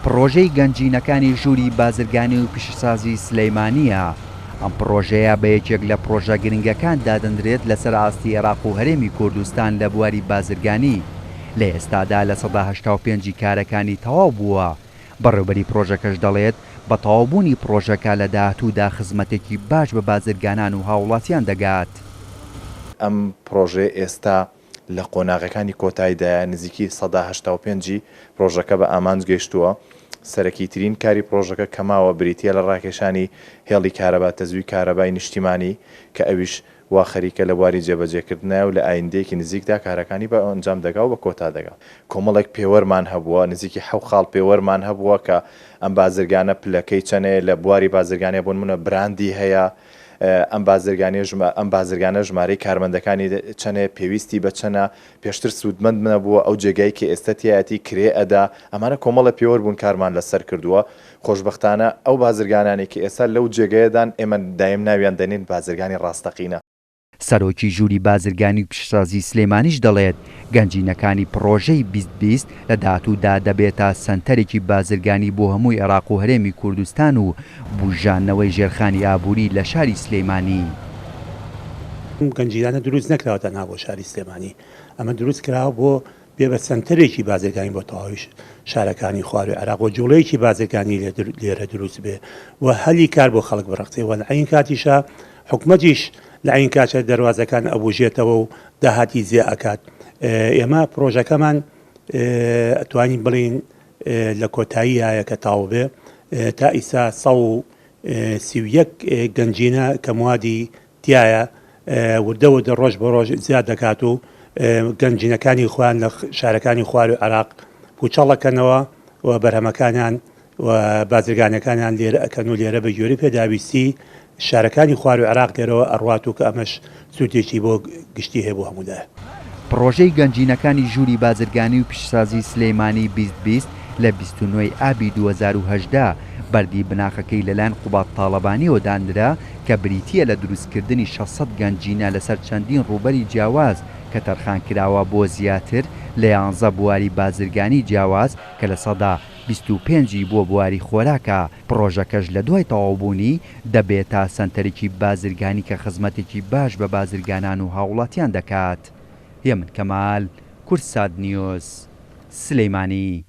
پرۆژەی گەنجینەکانی ژووری بازرگانی و پیشەسازی سلەیمانیە. ئەم پرۆژەیە بە یەکێک لە پرۆژە گرنگەکان دادەنرێت لەسەر ئاستی عێراق و هەرێمی کوردستان لە بواری بازرگانی. لە ئێستادا لە 85 کارەکانی تەواو بووە. بەڕێوەبەری پرۆژەکەش دەڵێت بە تەواوبوونی پرۆژەکە لە داهاتوودا خزمەتێکی باش بە بازرگانان و هاوڵاتیان دەگات. ئەم پرۆژێ ئێستا لە قۆناغەکانی کۆتاییدایە نزیکی 85 پرۆژەکە بە ئامانج گەیشتووە. سەرەکیترین کاری پرۆژەکە کەماوە بریتە لە ڕاکێشانی هێڵی کارەبا تەزوی کارەبای نیشتیمانی کە ئەویش وا خەریکە لە بواری جێبەجێکردنە و لە ئایندەیەکی نزیکدا کارەکانی بە ئەنجام دەگا و بە کۆتا دەگا. کۆمەڵێک پێوەرمان هەبووە، نزیکی 7 خاڵ پێوەرمان هەبووە کە ئەم بازرگانە پلەکەی چەنێ لە بواری بازرگانیە بۆ نمونە براندی هەیە، ئەم بازرگانە ژمارەی کارمەندەکانی چەنێ پێویستی بە چەنە پێشتر سوودمەند نەبووە ئەو جێگای کە ئێستەتیەتی کرێ ئەدا. ئەمانە کۆمەڵە پێوەەر بوون کارمان لەسەر کردووە. خۆشببختانە ئەو بازرگانانێکی ئێستا لەو جێگەیەدان ئێمە دایم ناویان دەنین بازرگانی ڕاستەقینە. سەرۆکی ژووری بازرگانی و پیشەسازی سلەیمانیش دەڵێت گەنجینەکانی پرۆژەی 2020 لە داهاتوودا دەبێتە سەنتەرێکی بازرگانی بۆ هەمووی عێراق و هەرێمی کوردستان و بوژانەوەی ژێرخانی ئابووری لە شاری سلەیمانی. گەنجینانە دروست نەکراوە تەنها بۆ شاری سلێمانی، ئەمە دروست کراوە بۆ بێ بە سنتەرێکی بازرگانی بۆ تەواوی شارەکانی خوار و عێراق و جوڵەیەکی بازرگانی لێرە دروست بێ و هەلی کار بۆ خەڵک بڕەخسێ و لە عین کاتیشە حکومەتیش لە عین کاتە دەواازەکان ئەبوژێتەوە و داهاتی زیێ ئەکات. ئێمە پرۆژەکەمان ئەتوانین بڵین لە کۆتاییایە کە تاو بێ تا ئیسا 131 گەنجینە کە موادی تایە وردەوە دە ڕۆژ بە ڕۆژ زیاد دەکات و گەنجینەکانی خوان لە شارەکانی خوار و عێراق پوچەڵەکەنەوە و بەرهەمەکانیان و بازرگانەکانیان لێرە ئەکەن و لێرە بە گوێری پێداویستی شارەکانی خوار و عێراق دێرەوە ئەڕوات و کە ئەمەش سوودێکی بۆ گشتی هەیە بۆ هەموودا. پرۆژەی گەنجینەکانی ژووری بازرگانی و پیشەسازی سلەیمانی 2020 لە 29 ئابی 2018 بەردی بناخەکەی لەلایەن قوبات تاڵەبانیەوە دانرا کە بریتیە لە دروستکردنی 600 گەنجینە لەسەر چەندین ڕووبەری جیاواز کە تەرخان کراوە بۆ زیاتر لە 11 بواری بازرگانی جیاواز کە لە سەدا 25 بۆ بواری خۆراکە. پرۆژەکەش لە دوای تەواوبوونی دەبێتە سەنتەرێکی بازرگانی کە خزمەتێکی باش بە بازرگانان و هاوڵاتیان دەکات. هێمن کەمال، کورسات نیوز، سلەیمانی.